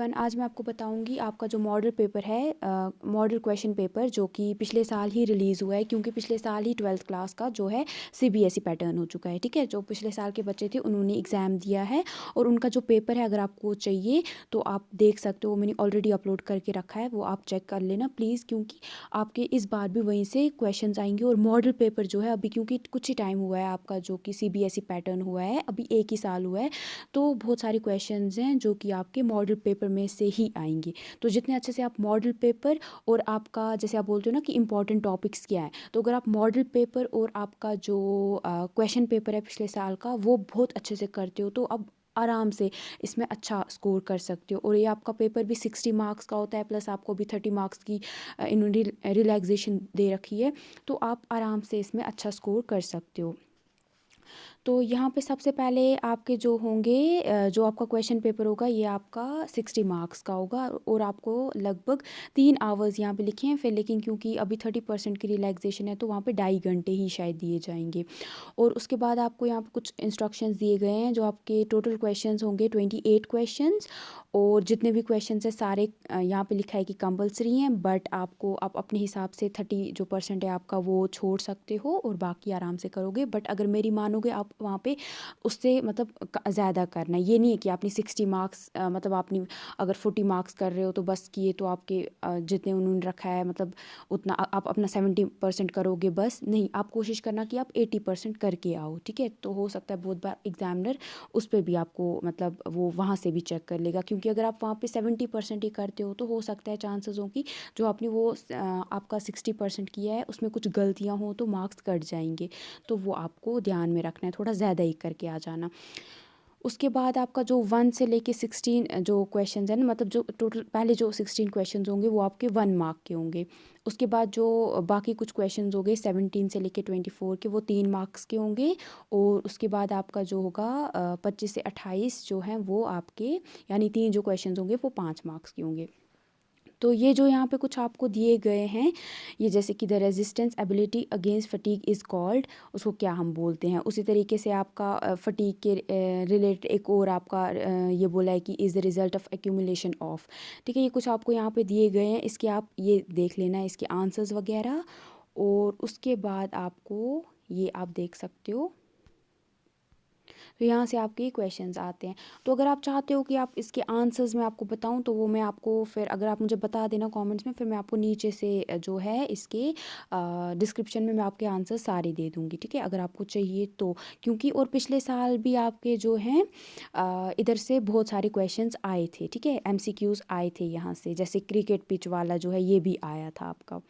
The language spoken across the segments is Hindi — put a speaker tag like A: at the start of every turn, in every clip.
A: एवरीवन, आज मैं आपको बताऊंगी आपका जो मॉडल पेपर है, मॉडल क्वेश्चन पेपर जो कि पिछले साल ही रिलीज़ हुआ है, क्योंकि पिछले साल ही 12th क्लास का जो है सीबीएसई पैटर्न हो चुका है। ठीक है, जो पिछले साल के बच्चे थे उन्होंने एग्ज़ाम दिया है और उनका जो पेपर है, अगर आपको चाहिए तो आप देख सकते हो। मैंने ऑलरेडी अपलोड करके रखा है, वो आप चेक कर लेना प्लीज़, क्योंकि आपके इस बार भी वहीं से क्वेश्चन आएंगे। और मॉडल पेपर जो है अभी, क्योंकि कुछ ही टाइम हुआ है आपका जो कि सीबीएसई पैटर्न हुआ है, अभी एक ही साल हुआ है, तो बहुत सारे क्वेश्चंस हैं जो कि आपके मॉडल पेपर में से ही आएंगे। तो जितने अच्छे से आप मॉडल पेपर और आपका, जैसे आप बोलते हो ना कि इंपॉर्टेंट टॉपिक्स क्या है, तो अगर आप मॉडल पेपर और आपका जो क्वेश्चन पेपर है पिछले साल का, वो बहुत अच्छे से करते हो, तो अब आराम से इसमें अच्छा स्कोर कर सकते हो। और ये आपका पेपर भी 60 मार्क्स का होता है, प्लस आपको भी 30 मार्क्स की इन्होंने रिलैक्सेशन दे रखी है, तो आप आराम से इसमें अच्छा स्कोर कर सकते हो। तो यहाँ पे सबसे पहले आपके जो होंगे, जो आपका क्वेश्चन पेपर होगा, ये आपका 60 मार्क्स का होगा और आपको लगभग 3 आवर्स यहाँ पे लिखे हैं फिर, लेकिन क्योंकि अभी 30% की रिलैक्सेशन है तो वहाँ पे 2.5 घंटे ही शायद दिए जाएंगे। और उसके बाद आपको यहाँ पे कुछ इंस्ट्रक्शंस दिए गए हैं। जो आपके टोटल क्वेश्चंस होंगे 28 क्वेश्चंस, और जितने भी क्वेश्चंस हैं सारे यहाँ पे लिखा है कि कंपलसरी हैं, बट आप अपने हिसाब से 30 जो परसेंट है आपका वो छोड़ सकते हो और बाकी आराम से करोगे। बट अगर मेरी मानोगे, आप वहाँ पे उससे मतलब ज़्यादा करना है। ये नहीं है कि आपने 60 मार्क्स, मतलब आपने अगर 40 मार्क्स कर रहे हो तो बस किए, तो आपके जितने उन्होंने रखा है मतलब उतना आप अपना 70% करोगे, बस नहीं। आप कोशिश करना कि आप 80% करके आओ। ठीक है, तो हो सकता है बहुत बार एग्जामिनर उस पर भी आपको मतलब वो वहाँ से भी चेक कर लेगा, क्योंकि अगर आप वहाँ पे 70% ही करते हो तो हो सकता है चांसेस हो कि जो आपने वो आपका 60% किया है उसमें कुछ गलतियाँ हो तो मार्क्स कट जाएंगे। तो वो आपको ध्यान में रखना है, थोड़ा ज़्यादा ही करके आ जाना। उसके बाद आपका जो 1 से लेके 16 जो क्वेश्चंस हैं ना, मतलब जो टोटल पहले जो 16 क्वेश्चंस होंगे वो आपके 1 मार्क के होंगे। उसके बाद जो बाकी कुछ क्वेश्चंस हो गए 17 से लेके 24 के, वो 3 मार्क्स के होंगे। और उसके बाद आपका जो होगा 25 से 28 जो हैं वो आपके, यानी 3 जो क्वेश्चंस होंगे वो 5 मार्क्स के होंगे। तो ये जो यहाँ पे कुछ आपको दिए गए हैं, ये जैसे कि the resistance ability against fatigue is called, उसको क्या हम बोलते हैं। उसी तरीके से आपका फटीग के रिलेटेड एक और आपका ये बोला है कि is the result of accumulation of. ठीक है, ये कुछ आपको यहाँ पे दिए गए हैं, इसके आप ये देख लेना है, इसके आंसर्स वगैरह। और उसके बाद आपको ये आप देख सकते हो, तो यहाँ से आपके क्वेश्चंस आते हैं। तो अगर आप चाहते हो कि आप इसके आंसर्स मैं आपको बताऊं, तो वो मैं आपको फिर, अगर आप मुझे बता देना कमेंट्स में, फिर मैं आपको नीचे से जो है इसके डिस्क्रिप्शन में मैं आपके आंसर्स सारे दे दूँगी। ठीक है, अगर आपको चाहिए तो, क्योंकि और पिछले साल भी आपके जो हैं इधर से बहुत सारे क्वेश्चंस आए थे। ठीक है, एमसीक्यूज़ आए थे यहाँ से, जैसे क्रिकेट पिच वाला जो है ये भी आया था आपका।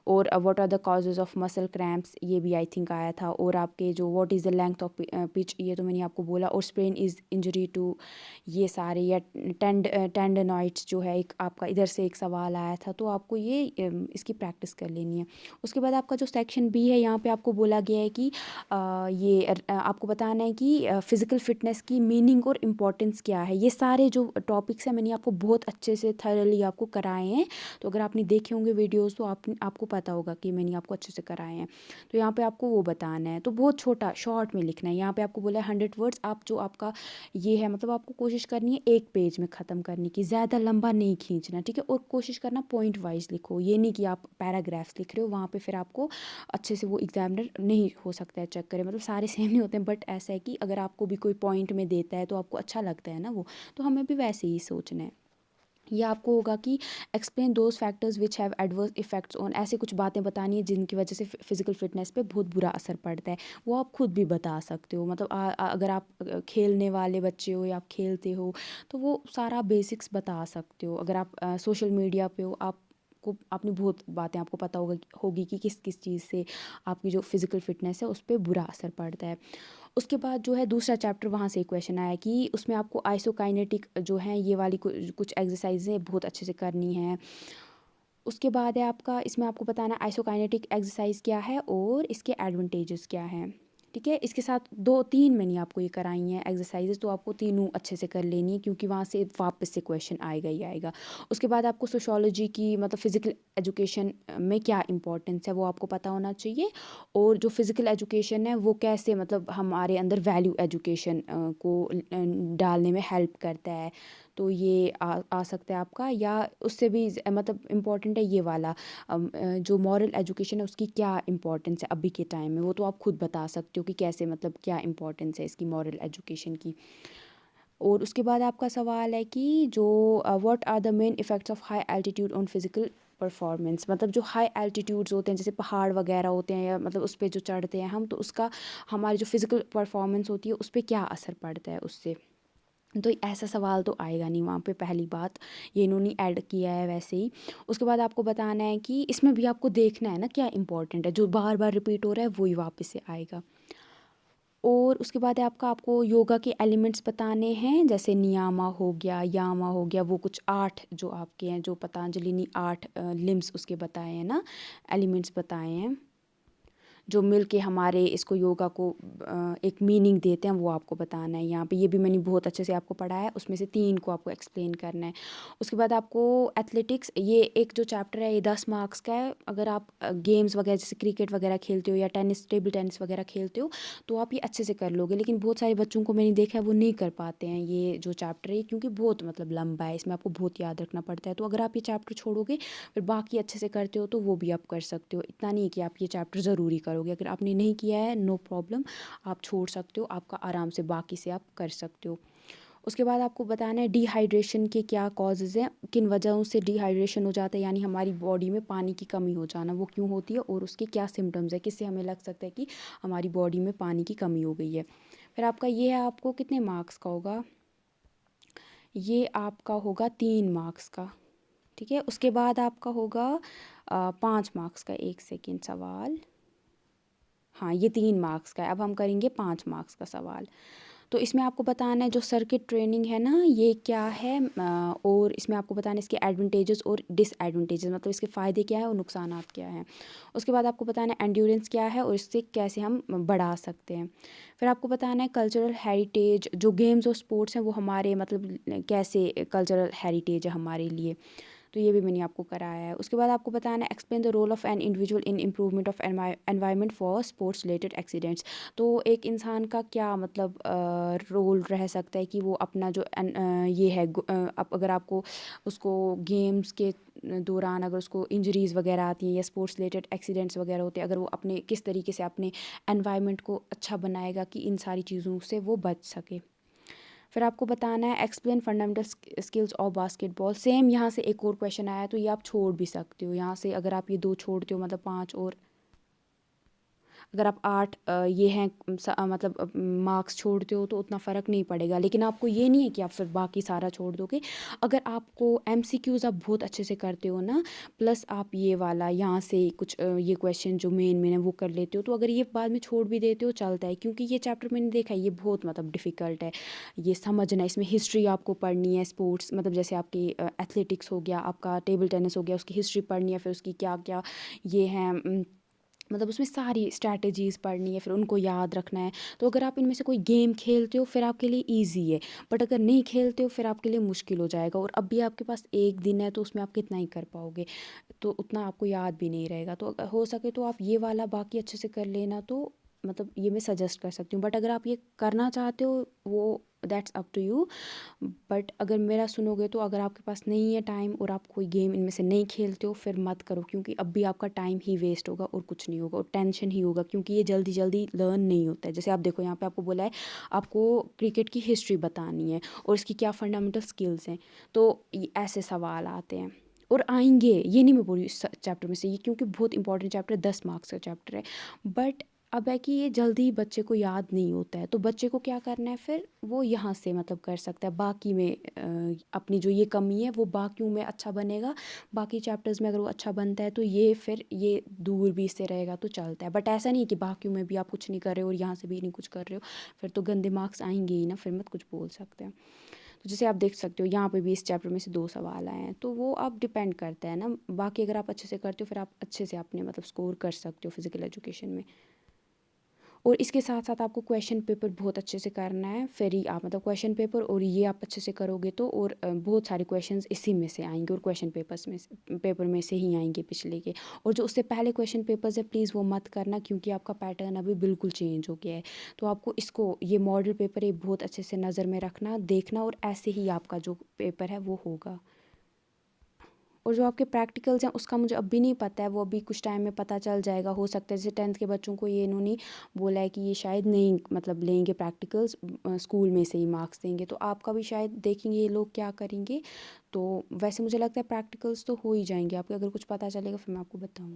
A: और what are the causes of muscle cramps, ये भी आई थिंक आया था। और आपके जो what is the length of pitch, ये तो मैंने आपको बोला। और स्प्रेन इज़ इंजरी टू, ये सारे, या टेंडनॉइट्स जो है, एक आपका इधर से एक सवाल आया था, तो आपको ये इसकी प्रैक्टिस कर लेनी है। उसके बाद आपका जो सेक्शन बी है, यहाँ पे आपको बोला गया है कि आपको बताना है कि फ़िज़िकल फ़िटनेस की मीनिंग और इम्पोर्टेंस क्या है। ये सारे जो टॉपिक्स हैं मैंने आपको बहुत अच्छे से थरली आपको कराए हैं। तो अगर आपने देखे होंगे वीडियोस तो आपको पता होगा कि मैंने आपको अच्छे से कराए हैं। तो यहाँ पे आपको वो बताना है, तो बहुत छोटा शॉर्ट में लिखना है। यहाँ पे आपको बोला है 100 वर्ड्स, आप जो आपका ये है मतलब आपको कोशिश करनी है एक पेज में ख़त्म करने की, ज़्यादा लंबा नहीं खींचना। ठीक है, और कोशिश करना पॉइंट वाइज लिखो, ये नहीं कि आप पैराग्राफ्स लिख रहे हो, वहाँ पे फिर आपको अच्छे से वो एग्जामिनर नहीं हो सकता है चेक करे, मतलब सारे सेम नहीं होते हैं, बट ऐसा है कि अगर आपको भी कोई पॉइंट में देता है तो आपको अच्छा लगता है ना वो, तो हमें भी वैसे ही सोचना है। ये आपको होगा कि explain those factors which have adverse effects on, ऐसे कुछ बातें बतानी है जिनकी वजह से फिजिकल फिटनेस पे बहुत बुरा असर पड़ता है। वो आप खुद भी बता सकते हो, मतलब अगर आप खेलने वाले बच्चे हो या आप खेलते हो तो वो सारा बेसिक्स बता सकते हो। अगर आप सोशल मीडिया पे हो, आपको अपनी बहुत बातें आपको पता होगी कि किस किस चीज़ से आपकी जो फिज़िकल फिटनेस है उस पर बुरा असर पड़ता है। उसके बाद जो है दूसरा चैप्टर, वहाँ से एक क्वेश्चन आया कि उसमें आपको आइसोकाइनेटिक जो है ये वाली कुछ एक्सरसाइजें बहुत अच्छे से करनी है। उसके बाद है आपका, इसमें आपको बताना है आइसोकाइनेटिक एक्सरसाइज क्या है और इसके एडवांटेजेस क्या हैं। ठीक है, इसके साथ 2-3 मैंने आपको ये कराई हैं एक्सरसाइजेस, तो आपको तीनों अच्छे से कर लेनी है, क्योंकि वहाँ से वापस से क्वेश्चन आएगा ही आएगा। उसके बाद आपको सोशोलॉजी की, मतलब फ़िज़िकल एजुकेशन में क्या इंपॉर्टेंस है वो आपको पता होना चाहिए। और जो फ़िज़िकल एजुकेशन है वो कैसे, मतलब हमारे अंदर वैल्यू एजुकेशन को डालने में हेल्प करता है। तो ये आ सकता है आपका, या उससे भी मतलब इम्पॉर्टेंट है ये वाला, जो मॉरल एजुकेशन है उसकी क्या इम्पोर्टेंस है अभी के टाइम में, वो तो आप खुद बता सकते हो कि कैसे, मतलब क्या इम्पोर्टेंस है इसकी मॉरल एजुकेशन की। और उसके बाद आपका सवाल है कि जो what are the main effects of high altitude on physical performance, मतलब जो हाई एल्टीट्यूड्स होते हैं जैसे पहाड़ वगैरह होते हैं, या मतलब उस पे जो चढ़ते हैं हम, तो उसका हमारी जो फिजिकल परफॉर्मेंस होती है उस पर क्या असर पड़ता है उससे। तो ऐसा सवाल तो आएगा नहीं वहाँ पे, पहली बात ये इन्होंने ऐड किया है वैसे ही। उसके बाद आपको बताना है कि इसमें भी आपको देखना है ना क्या इंपॉर्टेंट है, जो बार बार रिपीट हो रहा है वही वापस से आएगा। और उसके बाद है आपका, आपको योगा के एलिमेंट्स बताने हैं, जैसे नियामा हो गया, यामा हो गया, वो कुछ 8 जो आपके हैं, जो पतंजलि ने 8 लिम्स उसके बताए हैं ना, एलिमेंट्स बताए हैं, जो मिल के हमारे इसको योगा को एक मीनिंग देते हैं, वो आपको बताना है यहाँ पे। ये भी मैंने बहुत अच्छे से आपको पढ़ाया है, उसमें से 3 को आपको एक्सप्लेन करना है। उसके बाद आपको एथलेटिक्स, ये एक जो चैप्टर है ये 10 मार्क्स का है। अगर आप गेम्स वगैरह जैसे क्रिकेट वगैरह खेलते हो या टेनिस, टेबल टेनिस वगैरह खेलते हो, तो आप ये अच्छे से कर लोगे। लेकिन बहुत सारे बच्चों को मैंने देखा है वो नहीं कर पाते हैं ये जो चैप्टर है, क्योंकि बहुत मतलब लंबा है, इसमें आपको बहुत याद रखना पड़ता है। तो अगर आप ये चैप्टर छोड़ोगे फिर बाकी अच्छे से करते हो तो वो भी आप कर सकते हो। इतना नहीं कि आप ये चैप्टर ज़रूरी करोगे, अगर आपने नहीं किया है नो प्रॉब्लम, आप छोड़ सकते हो, आपका आराम से बाकी से आप कर सकते हो। उसके बाद आपको बताना है डिहाइड्रेशन के क्या कॉजेज़ हैं, किन वजहों से डिहाइड्रेशन हो जाता है, यानी हमारी बॉडी में पानी की कमी हो जाना, वो क्यों होती है और उसके क्या सिम्टम्स है, किससे हमें लग सकता है कि हमारी बॉडी में पानी की कमी हो गई है। फिर आपका ये है, आपको कितने मार्क्स का होगा, ये आपका होगा 3 मार्क्स का, ठीक है। उसके बाद आपका होगा 5 मार्क्स का, एक सेकेंड सवाल, हाँ ये 3 मार्क्स का है। अब हम करेंगे 5 मार्क्स का सवाल। तो इसमें आपको बताना है जो सर्किट ट्रेनिंग है ना ये क्या है, और इसमें आपको बताना है इसके एडवांटेजेस और डिसएडवांटेजेस, मतलब इसके फ़ायदे क्या है और नुकसानात क्या हैं। उसके बाद आपको बताना है एंड्योरेंस क्या है और इससे कैसे हम बढ़ा सकते हैं। फिर आपको बताना है कल्चरल हेरिटेज, जो गेम्स और स्पोर्ट्स हैं वो हमारे मतलब कैसे कल्चरल हेरिटेज है हमारे लिए, तो ये भी मैंने आपको कराया है। उसके बाद आपको बताना है explain the role of an individual in improvement of environment for sports related accidents. तो एक इंसान का क्या मतलब रोल रह सकता है कि वो अपना जो ये है अगर आपको उसको गेम्स के दौरान अगर उसको इंजरीज़ वगैरह आती हैं या स्पोर्ट्स रिलेटेड एक्सीडेंट्स वगैरह होते हैं, अगर वो अपने किस तरीके से अपने एनवायरनमेंट को अच्छा बनाएगा कि इन सारी चीज़ों से वो बच सके। फिर आपको बताना है explain fundamental skills of basketball. Same यहाँ से एक और क्वेश्चन आया, तो ये आप छोड़ भी सकते हो यहाँ से, अगर आप ये 2 छोड़ते हो मतलब 5, और अगर आप 8 ये हैं मतलब मार्क्स छोड़ते हो तो उतना फ़र्क नहीं पड़ेगा। लेकिन आपको ये नहीं है कि आप फिर बाकी सारा छोड़ दोगे। अगर आपको एमसीक्यूज़ आप बहुत अच्छे से करते हो ना, प्लस आप ये वाला यहाँ से कुछ ये क्वेश्चन जो मेन मेन है वो कर लेते हो, तो अगर ये बाद में छोड़ भी देते हो चलता है, क्योंकि ये चैप्टर मैंने देखा है ये बहुत मतलब डिफ़िकल्ट है ये समझना। इसमें हिस्ट्री आपको पढ़नी है, स्पोर्ट्स मतलब जैसे आपकी एथलेटिक्स हो गया, आपका टेबल टेनिस हो गया, उसकी हिस्ट्री पढ़नी है, फिर उसकी क्या क्या ये हैं मतलब उसमें सारी स्ट्रैटेजीज़ पढ़नी है, फिर उनको याद रखना है। तो अगर आप इनमें से कोई गेम खेलते हो फिर आपके लिए ईज़ी है, बट अगर नहीं खेलते हो फिर आपके लिए मुश्किल हो जाएगा, और अब भी आपके पास एक दिन है तो उसमें आप कितना ही कर पाओगे, तो उतना आपको याद भी नहीं रहेगा। तो अगर हो सके तो आप ये वाला बाकी अच्छे से कर लेना, तो मतलब ये मैं सजेस्ट कर सकती हूँ। बट अगर आप ये करना चाहते हो वो that's up to you. But अगर मेरा सुनोगे तो अगर आपके पास नहीं है टाइम और आप कोई गेम इनमें से नहीं खेलते हो फिर मत करो, क्योंकि अब भी आपका टाइम ही वेस्ट होगा और कुछ नहीं होगा, और टेंशन ही होगा, क्योंकि ये जल्दी जल्दी लर्न नहीं होता है। जैसे आप देखो यहाँ पे आपको बोला है आपको क्रिकेट की हिस्ट्री बतानी है और इसकी क्या फंडामेंटल स्किल्स हैं, तो ऐसे सवाल आते हैं और आएंगे, ये नहीं मैं बोल रही इस चैप्टर में से, ये क्योंकि बहुत इंपॉर्टेंट चैप्टर है, 10 मार्क्स का चैप्टर है। बट अब है कि ये जल्दी बच्चे को याद नहीं होता है, तो बच्चे को क्या करना है फिर वो यहाँ से मतलब कर सकता है बाकी में अपनी जो ये कमी है वो बाकियों में अच्छा बनेगा, बाकी चैप्टर्स में अगर वो अच्छा बनता है तो ये फिर ये दूर भी इससे रहेगा तो चलता है। बट ऐसा नहीं है कि बाकियों में भी आप कुछ नहीं कर रहे हो और यहाँ से भी नहीं कुछ कर रहे हो, फिर तो गंदे मार्क्स आएंगे ही ना, फिर मत कुछ बोल सकते हैं। तो जैसे आप देख सकते हो यहाँ पे भी इस चैप्टर में से 2 सवाल आए हैं, तो वो आप डिपेंड करता है ना, बाकी अगर आप अच्छे से करते हो फिर आप अच्छे से अपने मतलब स्कोर कर सकते हो फिज़िकल एजुकेशन में। और इसके साथ साथ आपको क्वेश्चन पेपर बहुत अच्छे से करना है, फिर ही आप मतलब क्वेश्चन पेपर और ये आप अच्छे से करोगे तो और बहुत सारे क्वेश्चंस इसी में से आएंगे और क्वेश्चन पेपर में से ही आएंगे पिछले के। और जो उससे पहले क्वेश्चन पेपर्स है प्लीज़ वो मत करना, क्योंकि आपका पैटर्न अभी बिल्कुल चेंज हो गया है। तो आपको इसको ये मॉडल पेपर ये बहुत अच्छे से नज़र में रखना, देखना, और ऐसे ही आपका जो पेपर है वो होगा। और जो आपके प्रैक्टिकल्स हैं उसका मुझे अभी नहीं पता है, वो अभी कुछ टाइम में पता चल जाएगा। हो सकता है जैसे 10th के बच्चों को ये इन्होंने बोला है कि ये शायद नहीं मतलब लेंगे प्रैक्टिकल्स, स्कूल में से ही मार्क्स देंगे। तो आपका भी शायद देखेंगे ये लोग क्या करेंगे। तो वैसे मुझे लगता है प्रैक्टिकल्स तो हो ही जाएंगे आपके, अगर कुछ पता चलेगा फिर मैं आपको बताऊँगी।